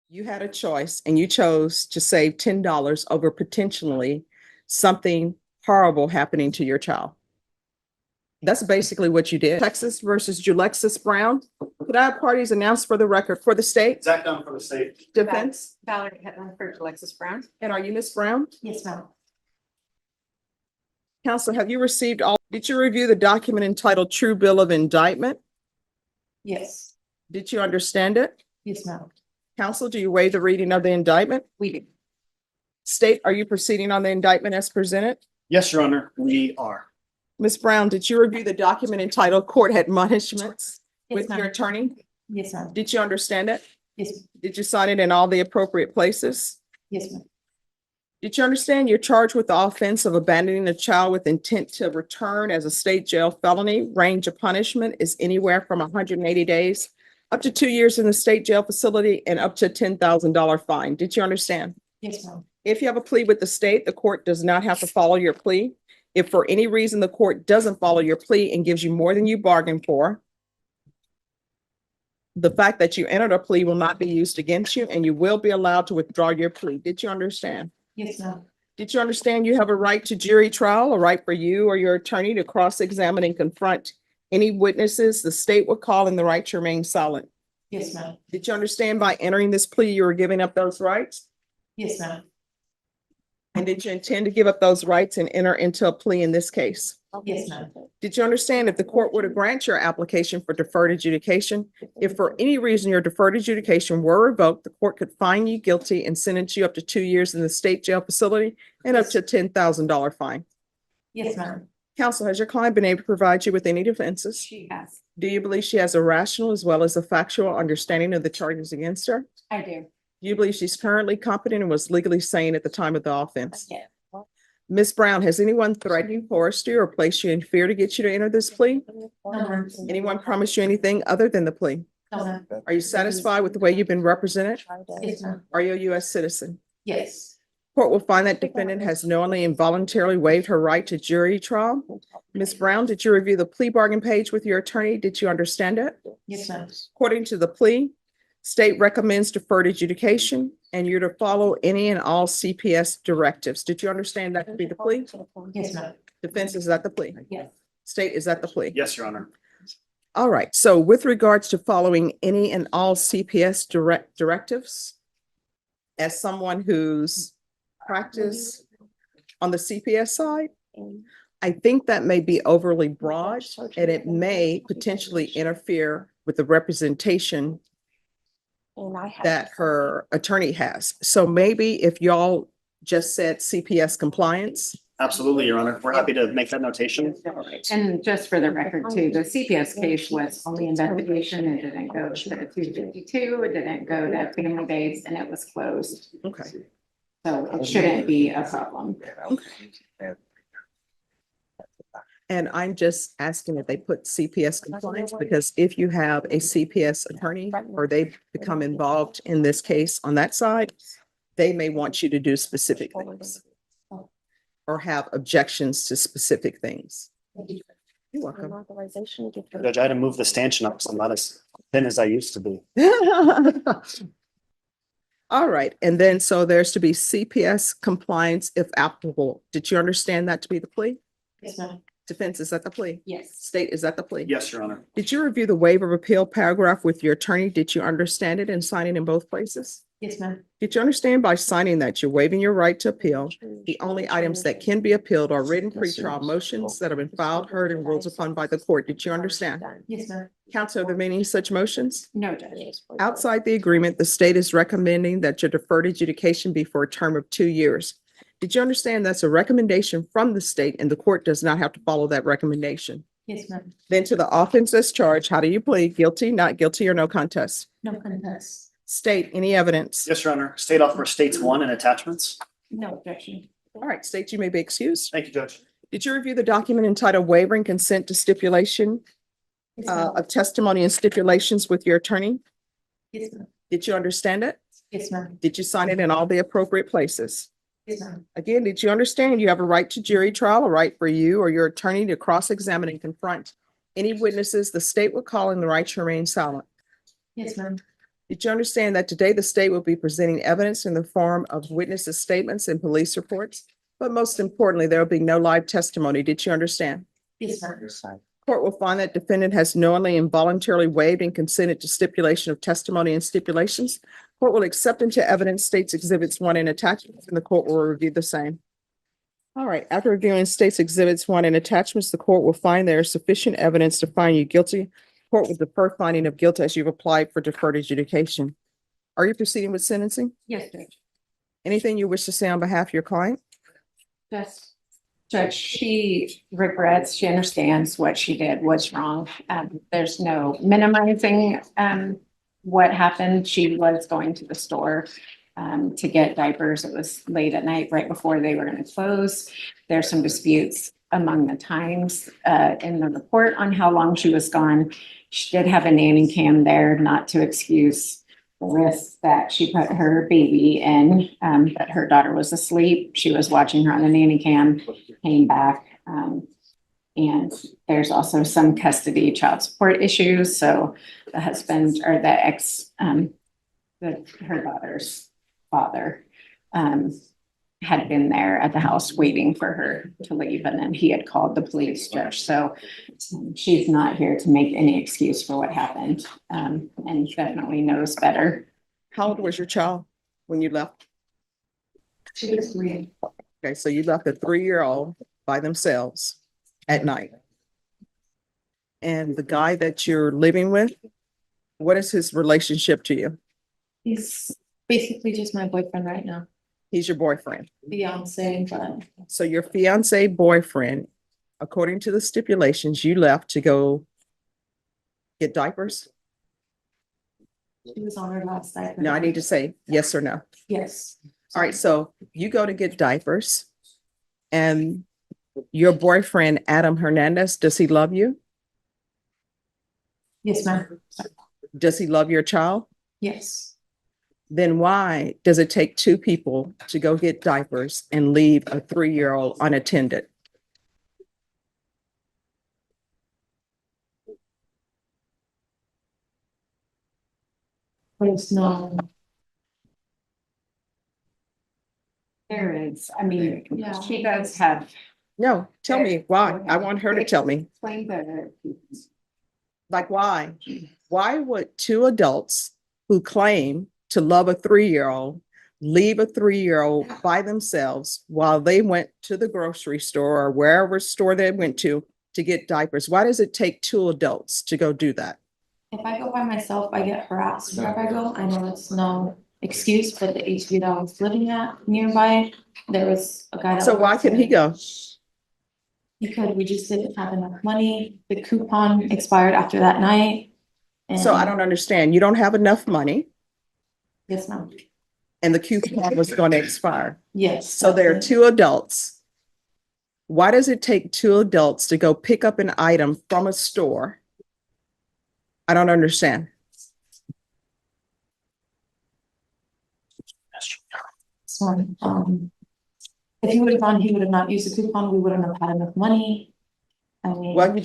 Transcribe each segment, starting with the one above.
You had a choice and you chose to save $10 over potentially something horrible happening to your child. That's basically what you did. Texas versus Julexis Brown. Could I have parties announced for the record for the state Zach Dunn for the state. defense? Valerie Hetland for Alexis Brown. And are you Miss Brown? Yes, ma'am. Counsel, have you received all, did you review the document entitled True Bill of Indictment? Yes. Did you understand it? Yes, ma'am. Counsel, do you waive the reading of the indictment? We do. State, are you proceeding on the indictment as presented? Yes, Your Honor, we are. Ms. Brown, did you review the document entitled Court Admonishments Yes, with your ma'am. attorney? Yes, ma'am. Did you understand it? Yes, Did you sign it in all the appropriate places? yes, ma'am. Did you understand you're charged with the offense of abandoning a child with intent to return as a state jail felony? Range of punishment is anywhere from 180 days up to 2 years in the state jail facility and up to $10,000 fine. Did you understand? Yes, ma'am. If you have a plea with the state, the court does not have to follow your plea. If for any reason the court doesn't follow your plea and gives you more than you bargained for, the fact that you entered a plea will not be used against you and you will be allowed to withdraw your plea. Did you understand? Yes, ma'am. Did you understand you have a right to jury trial, a right for you or your attorney to cross-examine and confront any witnesses the state would call and the right to remain silent? Yes, ma'am. Did you understand by entering this plea, you were giving up those rights? Yes, ma'am. And did you intend to give up those rights and enter into a plea in this case? Yes, ma'am. Did you understand if the court were to grant your application for deferred adjudication, if for any reason your deferred adjudication were revoked, the court could find you guilty and sentence you up to 2 years in the state jail facility and up to $10,000 fine? Yes, ma'am. Counsel, has your client been able to provide you with any defenses? She has. Do you believe she has a rational as well as a factual understanding of the charges against her? I do. Do you believe she's currently competent and was legally sane at the time of the offense? Yeah. Ms. Brown, has anyone threatened you, coerced you, or placed you in fear to get you to enter this plea? No, ma'am. Anyone promised you anything other than the plea? No, ma'am. Are you satisfied with the way you've been represented? Yes, ma'am. Are you a U.S. citizen? Yes. Court will find that defendant has knowingly and voluntarily waived her right to jury trial. Ms. Brown, did you review the plea bargain page with your attorney? Did you understand it? Yes, ma'am. According to the plea, state recommends deferred adjudication and you're to follow any and all CPS directives. Did you understand that to be the plea? Yes, ma'am. Defense, is that the plea? Yes. State, is that the plea? Yes, Your Honor. All right. So with regards to following any and all CPS directives, as someone who's practiced on the CPS side, I think that may be overly broad and it may potentially interfere with the representation that her attorney has. So maybe if y'all just said CPS compliance. Absolutely, Your Honor. We're happy to make that notation. And just for the record too, the CPS case was only investigation. It didn't go to the 252, it didn't go to family base, and it was closed. Okay. So it shouldn't be a problem. And I'm just asking if they put CPS compliance, because if you have a CPS attorney or they become involved in this case on that side, they may want you to do specific things or have objections to specific things. You're welcome. Judge, I had to move the stanchion up, so I'm not as thin as I used to be. All right. And then, so there's to be CPS compliance if applicable. Did you understand that to be the plea? Yes, ma'am. Defense, is that the plea? Yes. State, is that the plea? Yes, Your Honor. Did you review the waiver of appeal paragraph with your attorney? Did you understand it and sign it in both places? Yes, ma'am. Did you understand by signing that you're waiving your right to appeal? The only items that can be appealed are written pretrial motions that have been filed, heard, and ruled upon by the court. Did you understand? Yes, ma'am. Counsel, are there many such motions? No, Judge. Outside the agreement, the state is recommending that your deferred adjudication be for a term of 2 years. Did you understand that's a recommendation from the state and the court does not have to follow that recommendation? Yes, ma'am. Then to the offense as charged, how do you plead? Guilty, not guilty, or no contest? No contest. State, any evidence? Yes, Your Honor. State offer states 1 and attachments. No objection. All right, state, you may be excused. Thank you, Judge. Did you review the document entitled waiving consent to stipulation Yes, ma'am. of testimony and stipulations with your attorney? Yes, ma'am. Did you understand it? Yes, ma'am. Did you sign it in all the appropriate places? Yes, ma'am. Again, did you understand you have a right to jury trial, a right for you or your attorney to cross-examine and confront any witnesses the state would call in the right to remain silent? Yes, ma'am. Did you understand that today the state will be presenting evidence in the form of witnesses' statements and police reports? But most importantly, there will be no live testimony. Did you understand? Yes, ma'am. Court will find that defendant has knowingly and voluntarily waived and consented to stipulation of testimony and stipulations. Court will accept into evidence states exhibits 1 and attachments, and the court will review the same. All right, after reviewing states exhibits 1 and attachments, the court will find there is sufficient evidence to find you guilty. Court will defer finding of guilt as you've applied for deferred adjudication. Are you proceeding with sentencing? Yes, Judge. Anything you wish to say on behalf of your client? Just, Judge, she regrets, she understands what she did was wrong. There's no minimizing what happened. She was going to the store to get diapers. It was late at night, right before they were going to close. There's some disputes among the times in the report on how long she was gone. She did have a nanny cam there, not to excuse the risk that she put her baby in, but her daughter was asleep. She was watching her on the nanny cam, came back. And there's also some custody child support issues. So the husband or the her daughter's father had been there at the house waiting for her to leave, and then he had called the police, Judge. So she's not here to make any excuse for what happened, and definitely knows better. How old was your child when you left? She was 3. Okay, so you left a 3-year-old by themselves at night. And the guy that you're living with, what is his relationship to you? He's basically just my boyfriend right now. He's your boyfriend. Fiance, but So your fiance boyfriend, according to the stipulations, you left to go get diapers? she was on her last diaper. No, I need to say yes or no. Yes. All right, so you go to get diapers and your boyfriend, Adam Hernandez, does he love you? Yes, ma'am. Does he love your child? Yes. Then why does it take 2 people to go get diapers and leave a 3-year-old unattended? There's no, There is, I mean, Yeah. she does have. No, tell me why. I want her to tell me. Explain the. Like why? Why would 2 adults who claim to love a 3-year-old leave a 3-year-old by themselves while they went to the grocery store or wherever store they went to get diapers? Why does it take 2 adults to go do that? if I go by myself, I get harassed wherever I go. I know it's no excuse, but the HB that I was living at nearby, there was a guy that. So why works couldn't he there. go? Because we just didn't have enough money. The coupon expired after that night. So I and- don't understand. You don't have enough money Yes, ma'am. and the coupon was going to expire. Yes. So there are that's it. 2 adults. Why does it take 2 adults to go pick up an item from a store? I don't understand. So, if he would have gone, he would have not used the coupon. We wouldn't have had enough money. I mean. Well,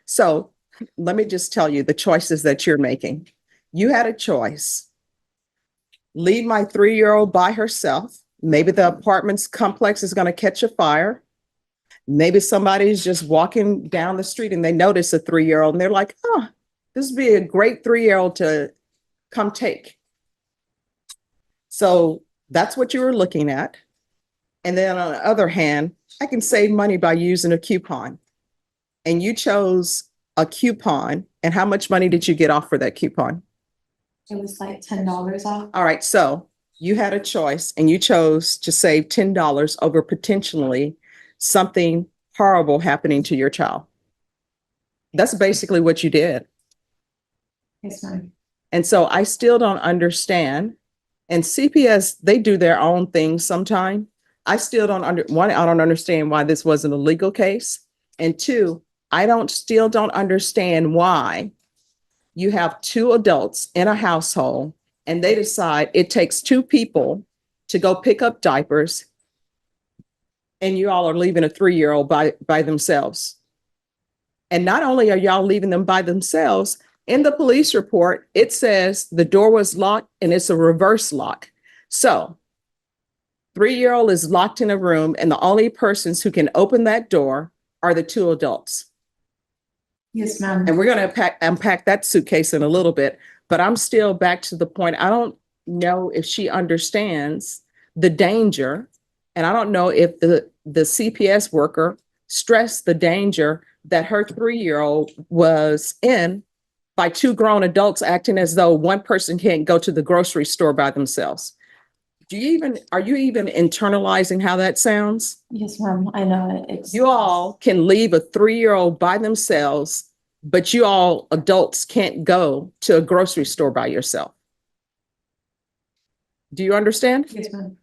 so let me just tell you the choices that you're making. You had a choice. Leave my 3-year-old by herself. Maybe the apartment's complex is going to catch a fire. Maybe somebody's just walking down the street and they notice a 3-year-old and they're like, oh, this would be a great 3-year-old to come take. So that's what you were looking at. And then on the other hand, I can save money by using a coupon. And you chose a coupon. And how much money did you get off for that coupon? It was like $10 off. All right, so you had a choice and you chose to save $10 over potentially something horrible happening to your child. That's basically what you did. Yes, ma'am. And so I still don't understand. And CPS, they do their own things sometime. I still don't I don't understand why this wasn't a legal case. And 2, I still don't understand why you have 2 adults in a household and they decide it takes 2 people to go pick up diapers and you all are leaving a 3-year-old by themselves. And not only are y'all leaving them by themselves, in the police report, it says the door was locked and it's a reverse lock. So 3-year-old is locked in a room and the only persons who can open that door are the 2 adults. Yes, ma'am. And we're going to unpack that suitcase in a little bit, but I'm still back to the point. I don't know if she understands the danger. And I don't know if the CPS worker stressed the danger that her 3-year-old was in by 2 grown adults acting as though one person can't go to the grocery store by themselves. Are you even internalizing how that sounds? Yes, ma'am. I know it's. You all can leave a 3-year-old by themselves, but you all adults can't go to a grocery store by yourself. Do you understand? Yes, ma'am.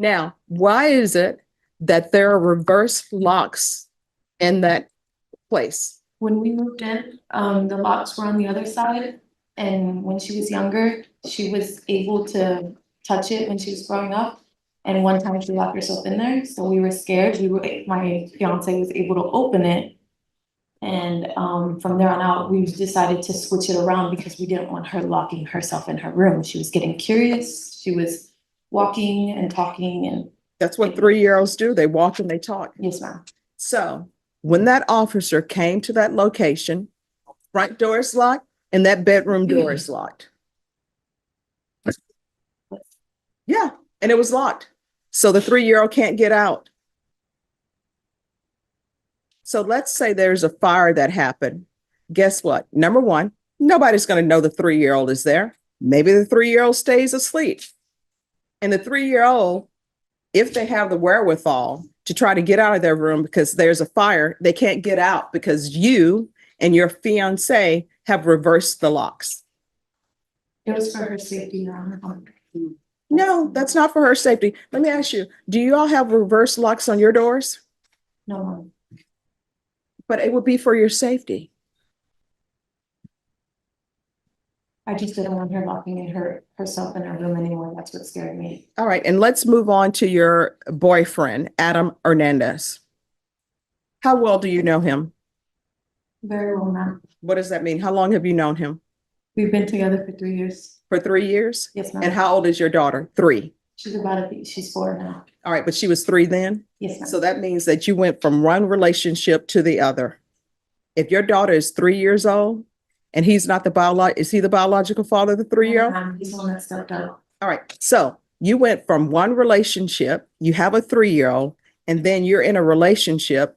Now, why is it that there are reverse locks in that place? When we moved in, the locks were on the other side. And when she was younger, she was able to touch it when she was growing up. And one time she locked herself in there, so we were scared. My fiance was able to open it. And from there on out, we decided to switch it around because we didn't want her locking herself in her room. She was getting curious. She was walking and talking and. That's what 3-year-olds do. They walk and they talk. Yes, ma'am. So when that officer came to that location, front door is locked and that bedroom door is locked. Yeah, and it was locked. So the 3-year-old can't get out. So let's say there's a fire that happened. Guess what? Number one, nobody's going to know the 3-year-old is there. Maybe the 3-year-old stays asleep. And the 3-year-old, if they have the wherewithal to try to get out of their room because there's a fire, they can't get out because you and your fiance have reversed the locks. It was for her safety, Your Honor. No, that's not for her safety. Let me ask you, do you all have reverse locks on your doors? No, ma'am. But it would be for your safety. I just didn't want her locking herself in her room anymore. That's what scared me. All right, and let's move on to your boyfriend, Adam Hernandez. How well do you know him? Very well, ma'am. What does that mean? How long have you known him? We've been together for 3 years. For 3 years? Yes, And ma'am. how old is your daughter? 3. She's 4 now. All right, but she was 3 then? Yes, ma'am. So that means that you went from one relationship to the other. If your daughter is 3 years old and he's not is he the biological father of the 3-year-old? No, ma'am, he's the one that stepped up. All right, so you went from one relationship, you have a 3-year-old, and then you're in a relationship,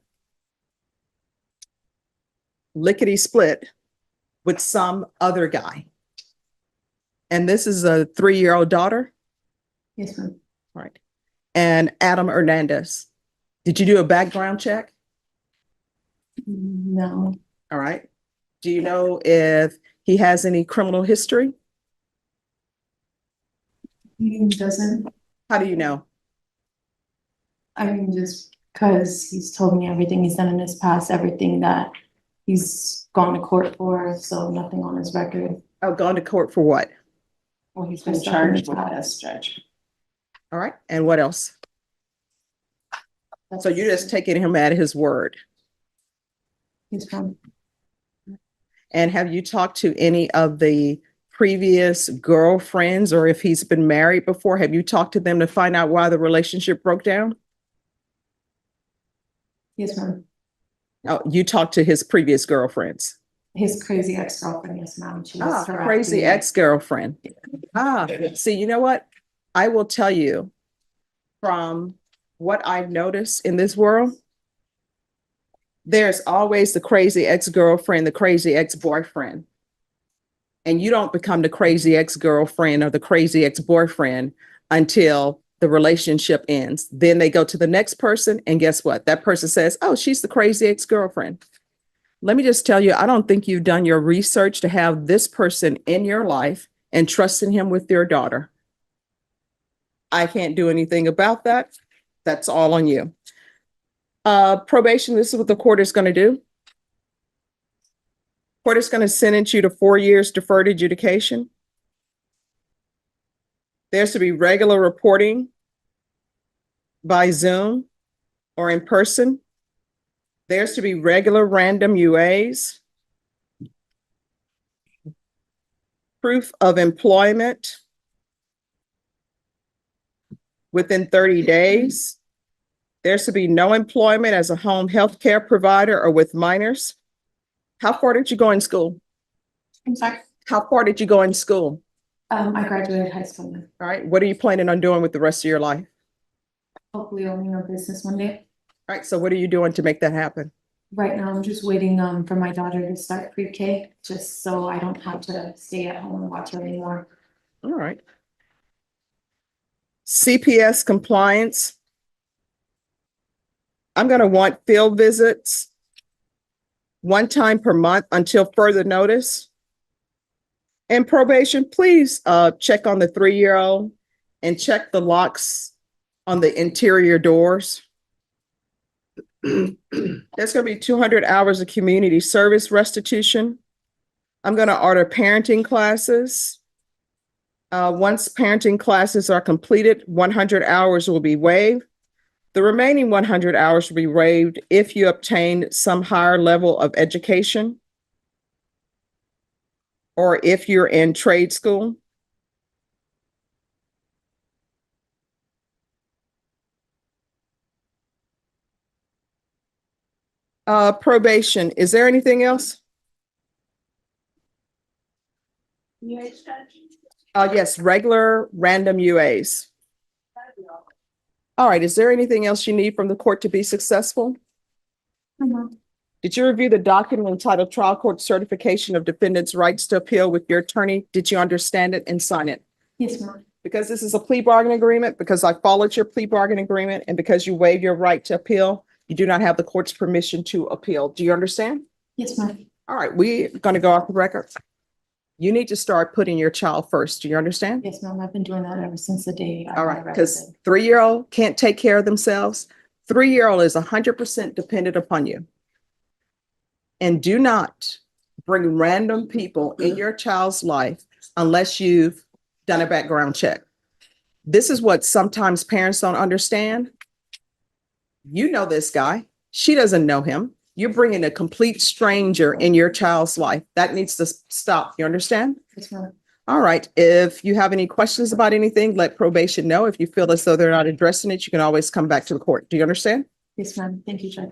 lickety split, with some other guy. And this is a 3-year-old daughter? Yes, ma'am. All right. And Adam Hernandez, did you do a background check? No, All right. Do you know if he has any criminal history? he doesn't. How do you know? I mean, just because he's told me everything he's done in his past, everything that he's gone to court for, so nothing on his record. Oh, gone to court for what? Well, he's For been stuff in charged his with past. this, Judge. All right. And what else? So you're just taking him at his word. He's from. And have you talked to any of the previous girlfriends, or if he's been married before, have you talked to them to find out why the relationship broke down? Yes, ma'am. Oh, you talked to his previous girlfriends. His crazy ex-girlfriend, yes, ma'am. She was harassing Crazy me. ex-girlfriend. See, you know what? I will tell you from what I've noticed in this world, there's always the crazy ex-girlfriend, the crazy ex-boyfriend. And you don't become the crazy ex-girlfriend or the crazy ex-boyfriend until the relationship ends. Then they go to the next person, and guess what? That person says, oh, she's the crazy ex-girlfriend. Let me just tell you, I don't think you've done your research to have this person in your life and trusting him with your daughter. I can't do anything about that. That's all on you. Probation, this is what the court is going to do. Court is going to sentence you to 4 years deferred adjudication. There's to be regular reporting by Zoom or in person. There's to be regular random UAs. proof of employment within 30 days. There should be no employment as a home health care provider or with minors. How far did you go in school? I'm sorry. How far did you go in school? I graduated high school now. All right. What are you planning on doing with the rest of your life? Hopefully owning a business one day. All right. So what are you doing to make that happen? Right now, I'm just waiting for my daughter to start pre-K, just so I don't have to stay at home and watch her anymore. All right. CPS compliance. I'm going to want field visits one time per month until further notice. And probation, please check on the 3-year-old and check the locks on the interior doors. There's going to be 200 hours of community service restitution. I'm going to order parenting classes. Once parenting classes are completed, 100 hours will be waived. The remaining 100 hours will be waived if you obtain some higher level of education or if you're in trade school. Probation, is there anything else? Yes, regular random UAs. All right, is there anything else you need from the court to be successful? Did you review the document entitled Trial Court Certification of Defendant's Rights to Appeal with your attorney? Did you understand it and sign it? Yes, ma'am. Because this is a plea bargain agreement, because I followed your plea bargain agreement, and because you waive your right to appeal, you do not have the court's permission to appeal. Do you understand? Yes, ma'am. All right, we're going to go off the record. You need to start putting your child first. Do you understand? Yes, ma'am. I've been doing that ever since the day. I All got right, because arrested. 3-year-old can't take care of themselves. 3-year-old is 100% dependent upon you. And do not bring random people in your child's life unless you've done a background check. This is what sometimes parents don't understand. You know this guy. She doesn't know him. You're bringing a complete stranger in your child's life. That needs to stop. You understand? Yes, ma'am. All right. If you have any questions about anything, let probation know. If you feel as though they're not addressing it, you can always come back to the court. Do you understand? Yes, ma'am. Thank you, Judge.